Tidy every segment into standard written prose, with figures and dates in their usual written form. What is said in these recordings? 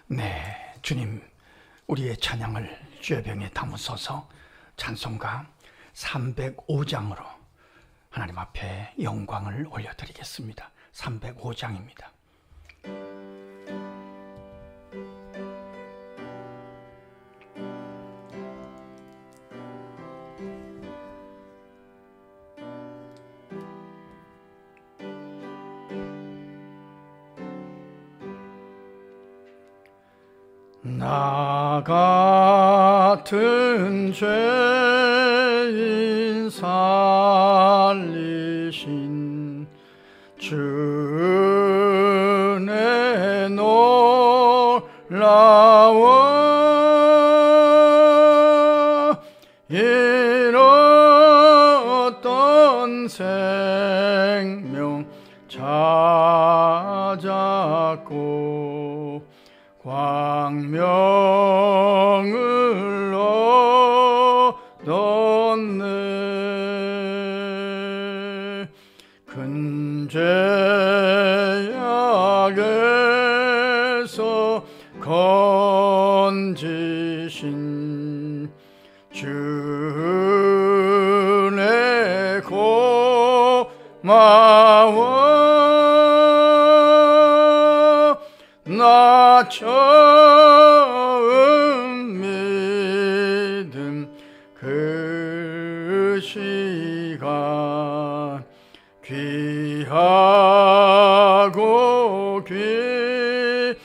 네, 주님, 우리의 찬양을 쇠병에 담으소서. 찬송가 305장으로 하나님 앞에 영광을 올려드리겠습니다. 305장입니다. 나 같은 죄인 살리신 주의 놀라워 잃었던 생명 찾았고 광명을 얻었네. 큰 죄악에서 건지신 주의 고마워. 나 처음 믿음 그 시간 귀하고 귀하다.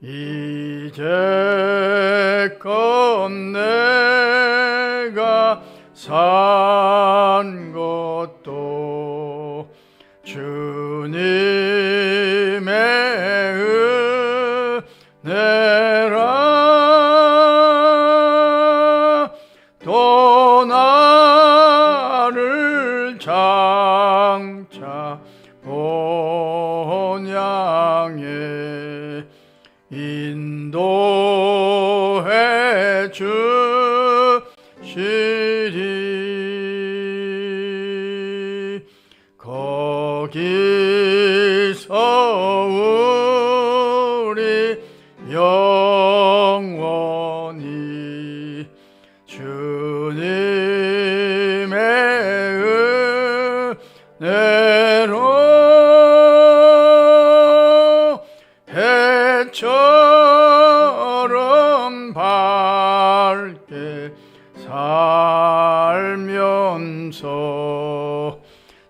이제껏 내가 산 것도 주님의 은혜라. 또 나를 장차 본향에 인도해 주시리. 거기서 우리 영원히 주님의 은혜로 해처럼 밝게 살면서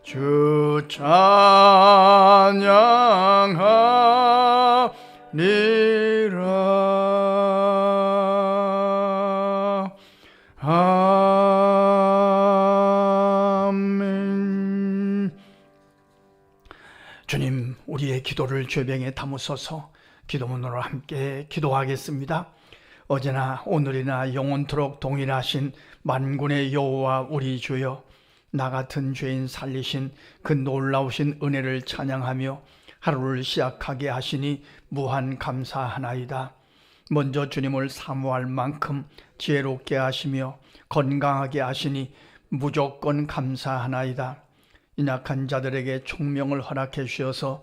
주 찬양하리라. 아멘. 주님, 우리의 기도를 쇠병에 담으소서. 기도문으로 함께 기도하겠습니다. 어제나 오늘이나 영원토록 동일하신 만군의 여호와 우리 주여, 나 같은 죄인 살리신 그 놀라우신 은혜를 찬양하며 하루를 시작하게 하시니 무한 감사하나이다. 먼저 주님을 사모할 만큼 지혜롭게 하시며 건강하게 하시니 무조건 감사하나이다. 연약한 자들에게 총명을 허락해 주셔서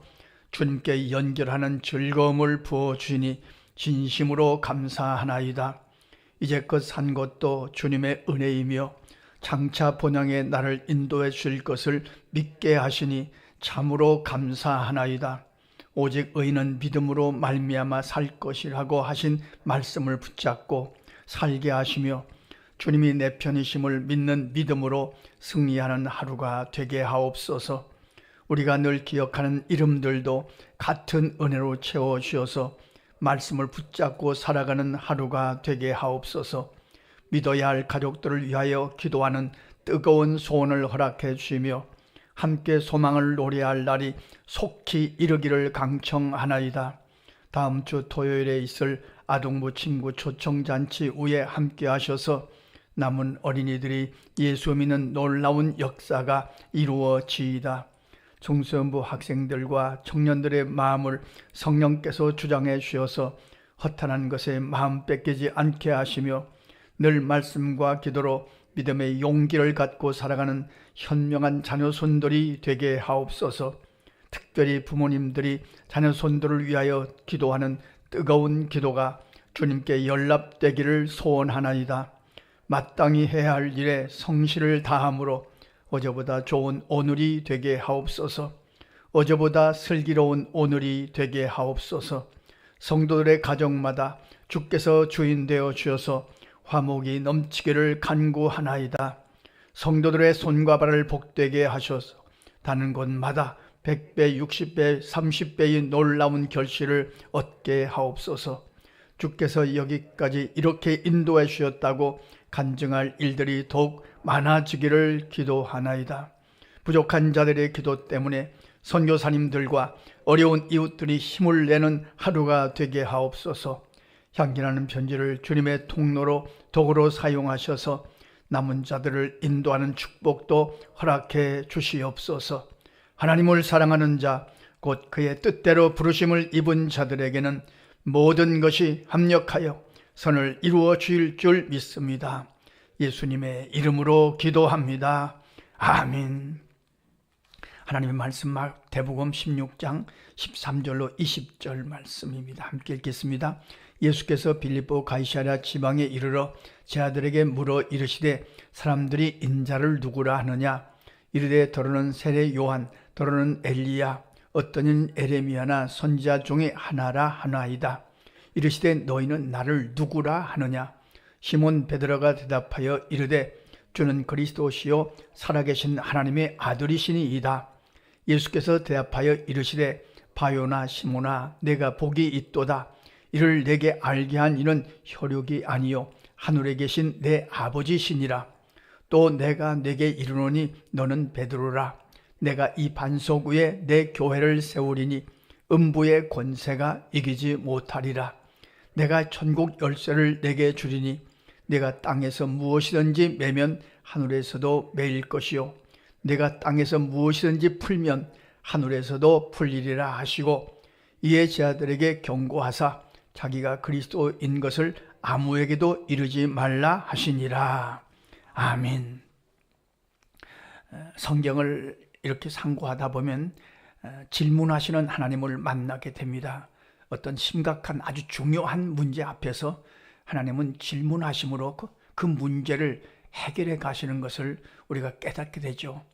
주님께 연결하는 즐거움을 부어주시니 진심으로 감사하나이다. 이제껏 산 것도 주님의 은혜이며 장차 본향에 나를 인도해 주실 것을 믿게 하시니 참으로 감사하나이다. 오직 의인은 믿음으로 말미암아 살 것이라고 하신 말씀을 붙잡고 살게 하시며 주님이 내 편이심을 믿는 믿음으로 승리하는 하루가 되게 하옵소서. 우리가 늘 기억하는 이름들도 같은 은혜로 채워주셔서 말씀을 붙잡고 살아가는 하루가 되게 하옵소서. 믿어야 할 가족들을 위하여 기도하는 뜨거운 소원을 허락해 주시며 함께 소망을 노래할 날이 속히 이르기를 강청하나이다. 다음 주 토요일에 있을 아동부 친구 초청잔치 후에 함께 하셔서 남은 어린이들이 예수 믿는 놀라운 역사가 이루어지이다. 중소년부 학생들과 청년들의 마음을 성령께서 주장해 주셔서 허탄한 것에 마음 뺏기지 않게 하시며 늘 말씀과 기도로 믿음의 용기를 갖고 살아가는 현명한 자녀손들이 되게 하옵소서. 특별히 부모님들이 자녀 손들을 위하여 기도하는 뜨거운 기도가 주님께 연락되기를 소원하나이다. 마땅히 해야 할 일에 성실을 다함으로 어제보다 좋은 오늘이 되게 하옵소서. 어제보다 슬기로운 오늘이 되게 하옵소서. 성도들의 가정마다 주께서 주인 되어 주셔서 화목이 넘치기를 간구하나이다. 성도들의 손과 발을 복되게 하셔서 다는 곳마다 100배, 60배, 30배의 놀라운 결실을 얻게 하옵소서. 주께서 여기까지 이렇게 인도해 주셨다고 간증할 일들이 더욱 많아지기를 기도하나이다. 부족한 자들의 기도 때문에 선교사님들과 어려운 이웃들이 힘을 내는 하루가 되게 하옵소서. 향기나는 편지를 주님의 통로로 도구로 사용하셔서 남은 자들을 인도하는 축복도 허락해 주시옵소서. 하나님을 사랑하는 자, 곧 그의 뜻대로 부르심을 입은 자들에게는 모든 것이 합력하여 선을 이루어 주실 줄 믿습니다. 예수님의 이름으로 기도합니다. 아멘. 하나님의 말씀 마태복음 16장 13절로 20절 말씀입니다. 함께 읽겠습니다. 예수께서 빌립보 가이사랴 지방에 이르러 제 아들에게 물어 이르시되 사람들이 인자를 누구라 하느냐? 이르되 더러는 세례 요한, 더러는 엘리야, 어떠는 에레미야나 선지자 중에 하나라 하나이다. 이르시되 너희는 나를 누구라 하느냐? 시몬 베드로가 대답하여 이르되 주는 그리스도시요 살아계신 하나님의 아들이시니이다. 예수께서 대답하여 이르시되 바요나 시몬아, 내가 복이 있도다. 이를 내게 알게 한 이는 혈육이 아니요 하늘에 계신 내 아버지시니라. 또 내가 내게 이르노니 너는 베드로라. 내가 이 반석 위에 내 교회를 세우리니 음부의 권세가 이기지 못하리라. 내가 천국 열쇠를 내게 주리니 내가 땅에서 무엇이든지 매면 하늘에서도 매일 것이요 내가 땅에서 무엇이든지 풀면 하늘에서도 풀리리라 하시고, 이에 제 아들에게 경고하사 자기가 그리스도인 것을 아무에게도 이르지 말라 하시니라. 아멘. 성경을 이렇게 상고하다 보면 질문하시는 하나님을 만나게 됩니다. 어떤 심각한 아주 중요한 문제 앞에서 하나님은 질문하심으로 그 문제를 해결해 가시는 것을 우리가 깨닫게 되죠.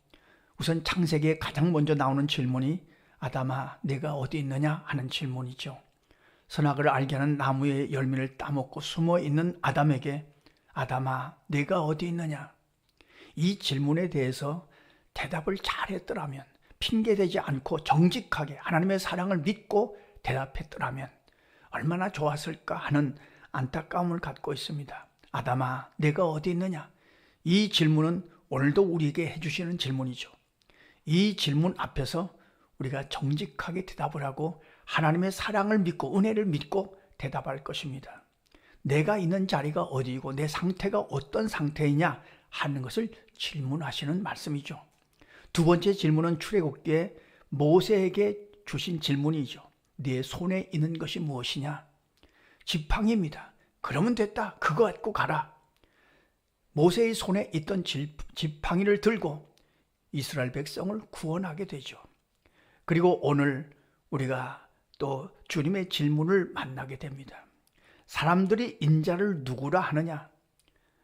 우선 창세기에 가장 먼저 나오는 질문이 아담아 내가 어디 있느냐 하는 질문이죠. 선악을 알게 하는 나무의 열매를 따먹고 숨어있는 아담에게 아담아 내가 어디 있느냐, 이 질문에 대해서 대답을 잘했더라면, 핑계대지 않고 정직하게 하나님의 사랑을 믿고 대답했더라면 얼마나 좋았을까 하는 안타까움을 갖고 있습니다. 아담아 내가 어디 있느냐, 이 질문은 오늘도 우리에게 해주시는 질문이죠. 이 질문 앞에서 우리가 정직하게 대답을 하고 하나님의 사랑을 믿고 은혜를 믿고 대답할 것입니다. 내가 있는 자리가 어디이고 내 상태가 어떤 상태이냐 하는 것을 질문하시는 말씀이죠. 두 번째 질문은 출애굽기에 모세에게 주신 질문이죠. 네 손에 있는 것이 무엇이냐? 지팡이입니다. 그러면 됐다. 그거 갖고 가라. 모세의 손에 있던 지팡이를 들고 이스라엘 백성을 구원하게 되죠. 그리고 오늘 우리가 또 주님의 질문을 만나게 됩니다. 사람들이 인자를 누구라 하느냐?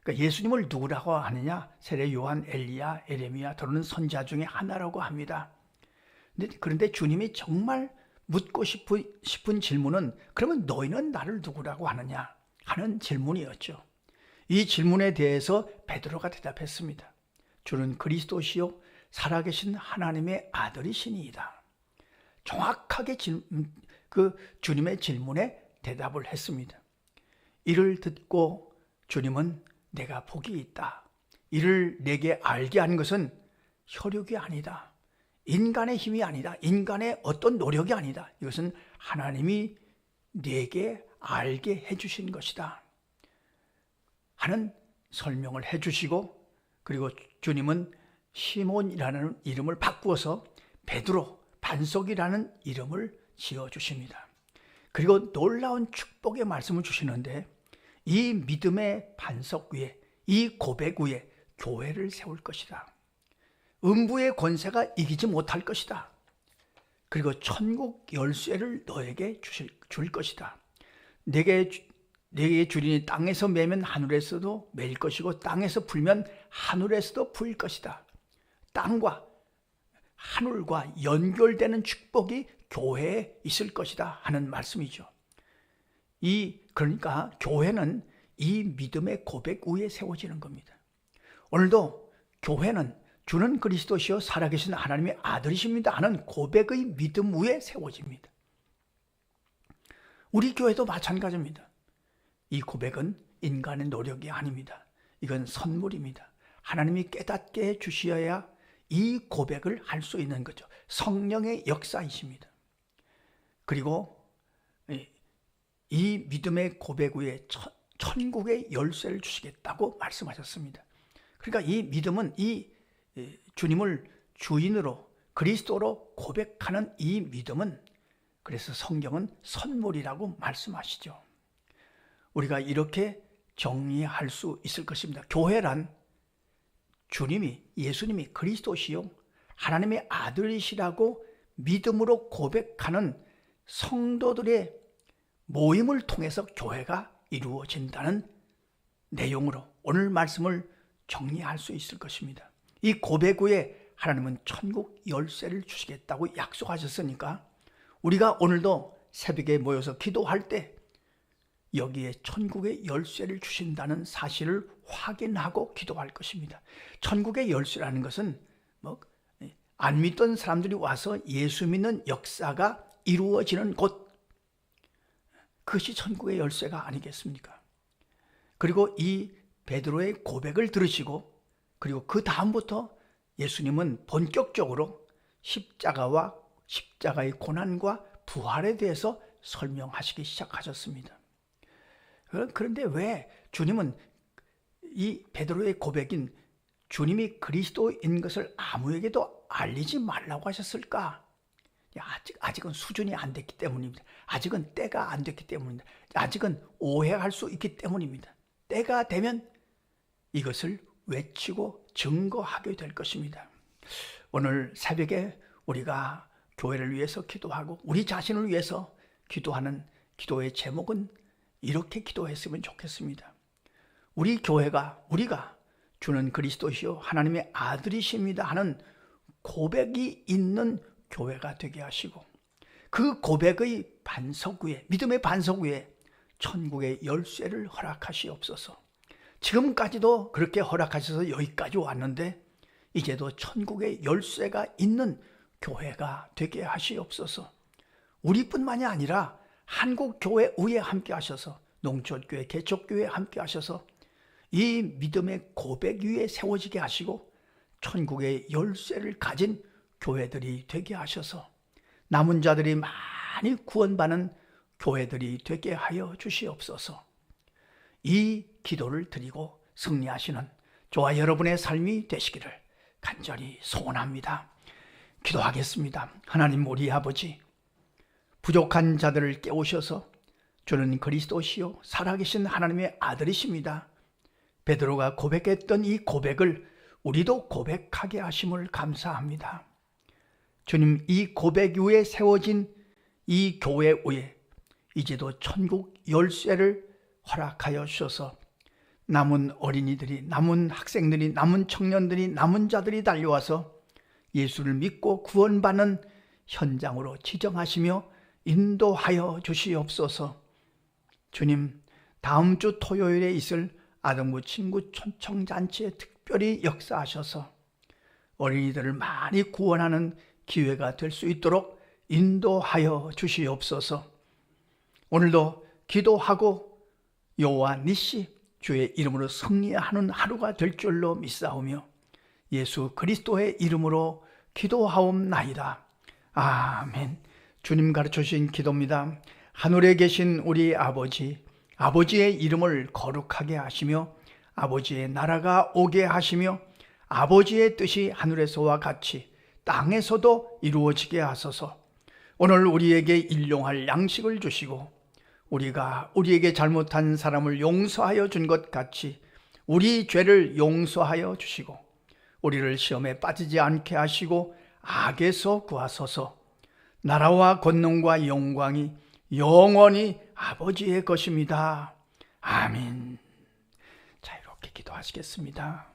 그러니까 예수님을 누구라고 하느냐? 세례 요한, 엘리야, 에레미야, 더러는 선지자 중에 하나라고 합니다. 그런데 주님이 정말 묻고 싶은 질문은 그러면 너희는 나를 누구라고 하느냐 하는 질문이었죠. 이 질문에 대해서 베드로가 대답했습니다. 주는 그리스도시요 살아계신 하나님의 아들이시니이다. 정확하게 그 주님의 질문에 대답을 했습니다. 이를 듣고 주님은 내가 복이 있다. 이를 내게 알게 한 것은 혈육이 아니다. 인간의 힘이 아니다. 인간의 어떤 노력이 아니다. 이것은 하나님이 내게 알게 해주신 것이다 하는 설명을 해주시고, 그리고 주님은 시몬이라는 이름을 바꾸어서 베드로, 반석이라는 이름을 지어주십니다. 그리고 놀라운 축복의 말씀을 주시는데 이 믿음의 반석 위에, 이 고백 위에 교회를 세울 것이다. 음부의 권세가 이기지 못할 것이다. 그리고 천국 열쇠를 너에게 줄 것이다. 내게 주리니 땅에서 매면 하늘에서도 매일 것이고 땅에서 불면 하늘에서도 불 것이다. 땅과 하늘과 연결되는 축복이 교회에 있을 것이다 하는 말씀이죠. 그러니까 교회는 이 믿음의 고백 위에 세워지는 겁니다. 오늘도 교회는 주는 그리스도시요 살아계신 하나님의 아들이십니다 하는 고백의 믿음 위에 세워집니다. 우리 교회도 마찬가지입니다. 이 고백은 인간의 노력이 아닙니다. 이건 선물입니다. 하나님이 깨닫게 해주셔야 이 고백을 할 수 있는 거죠. 성령의 역사이십니다. 그리고 이 믿음의 고백 위에 천국의 열쇠를 주시겠다고 말씀하셨습니다. 그러니까 이 믿음은 이 주님을 주인으로 그리스도로 고백하는 이 믿음은, 그래서 성경은 선물이라고 말씀하시죠. 우리가 이렇게 정리할 수 있을 것입니다. 교회란 예수님이 그리스도시요 하나님의 아들이시라고 믿음으로 고백하는 성도들의 모임을 통해서 교회가 이루어진다는 내용으로 오늘 말씀을 정리할 수 있을 것입니다. 이 고백 후에 하나님은 천국 열쇠를 주시겠다고 약속하셨으니까 우리가 오늘도 새벽에 모여서 기도할 때 여기에 천국의 열쇠를 주신다는 사실을 확인하고 기도할 것입니다. 천국의 열쇠라는 것은 안 믿던 사람들이 와서 예수 믿는 역사가 이루어지는 곳, 그것이 천국의 열쇠가 아니겠습니까? 그리고 이 베드로의 고백을 들으시고 그리고 그 다음부터 예수님은 본격적으로 십자가의 고난과 부활에 대해서 설명하시기 시작하셨습니다. 그런데 왜 주님은 이 베드로의 고백인 주님이 그리스도인 것을 아무에게도 알리지 말라고 하셨을까? 아직은 수준이 안 됐기 때문입니다. 아직은 때가 안 됐기 때문입니다. 아직은 오해할 수 있기 때문입니다. 때가 되면 이것을 외치고 증거하게 될 것입니다. 오늘 새벽에 우리가 교회를 위해서 기도하고 우리 자신을 위해서 기도하는 기도의 제목은 이렇게 기도했으면 좋겠습니다. 우리 교회가 우리가 주는 그리스도시요 하나님의 아들이십니다 하는 고백이 있는 교회가 되게 하시고 그 고백의 반석 위에, 믿음의 반석 위에 천국의 열쇠를 허락하시옵소서. 지금까지도 그렇게 허락하셔서 여기까지 왔는데 이제도 천국의 열쇠가 있는 교회가 되게 하시옵소서. 우리뿐만이 아니라 한국교회 위에 함께 하셔서 농촌교회, 개척교회 함께 하셔서 이 믿음의 고백 위에 세워지게 하시고 천국의 열쇠를 가진 교회들이 되게 하셔서 남은 자들이 많이 구원받는 교회들이 되게 하여 주시옵소서. 이 기도를 드리고 승리하시는 저와 여러분의 삶이 되시기를 간절히 소원합니다. 기도하겠습니다. 하나님 우리 아버지, 부족한 자들을 깨우셔서 주는 그리스도시요 살아계신 하나님의 아들이십니다. 베드로가 고백했던 이 고백을 우리도 고백하게 하심을 감사합니다. 주님, 이 고백 위에 세워진 이 교회 위에 이제도 천국 열쇠를 허락하여 주셔서 남은 어린이들이, 남은 학생들이, 남은 청년들이, 남은 자들이 달려와서 예수를 믿고 구원받는 현장으로 지정하시며 인도하여 주시옵소서. 주님, 다음 주 토요일에 있을 아동부 친구 초청잔치에 특별히 역사하셔서 어린이들을 많이 구원하는 기회가 될 수 있도록 인도하여 주시옵소서. 오늘도 기도하고 여호와 니시 주의 이름으로 승리하는 하루가 될 줄로 믿사오며 예수 그리스도의 이름으로 기도하옵나이다. 아멘. 주님 가르쳐 주신 기도입니다. 하늘에 계신 우리 아버지, 아버지의 이름을 거룩하게 하시며 아버지의 나라가 오게 하시며 아버지의 뜻이 하늘에서와 같이 땅에서도 이루어지게 하소서. 오늘 우리에게 일용할 양식을 주시고 우리가 우리에게 잘못한 사람을 용서하여 준 것 같이 우리 죄를 용서하여 주시고 우리를 시험에 빠지지 않게 하시고 악에서 구하소서. 나라와 권능과 영광이 영원히 아버지의 것입니다. 아멘. 자, 이렇게 기도하시겠습니다.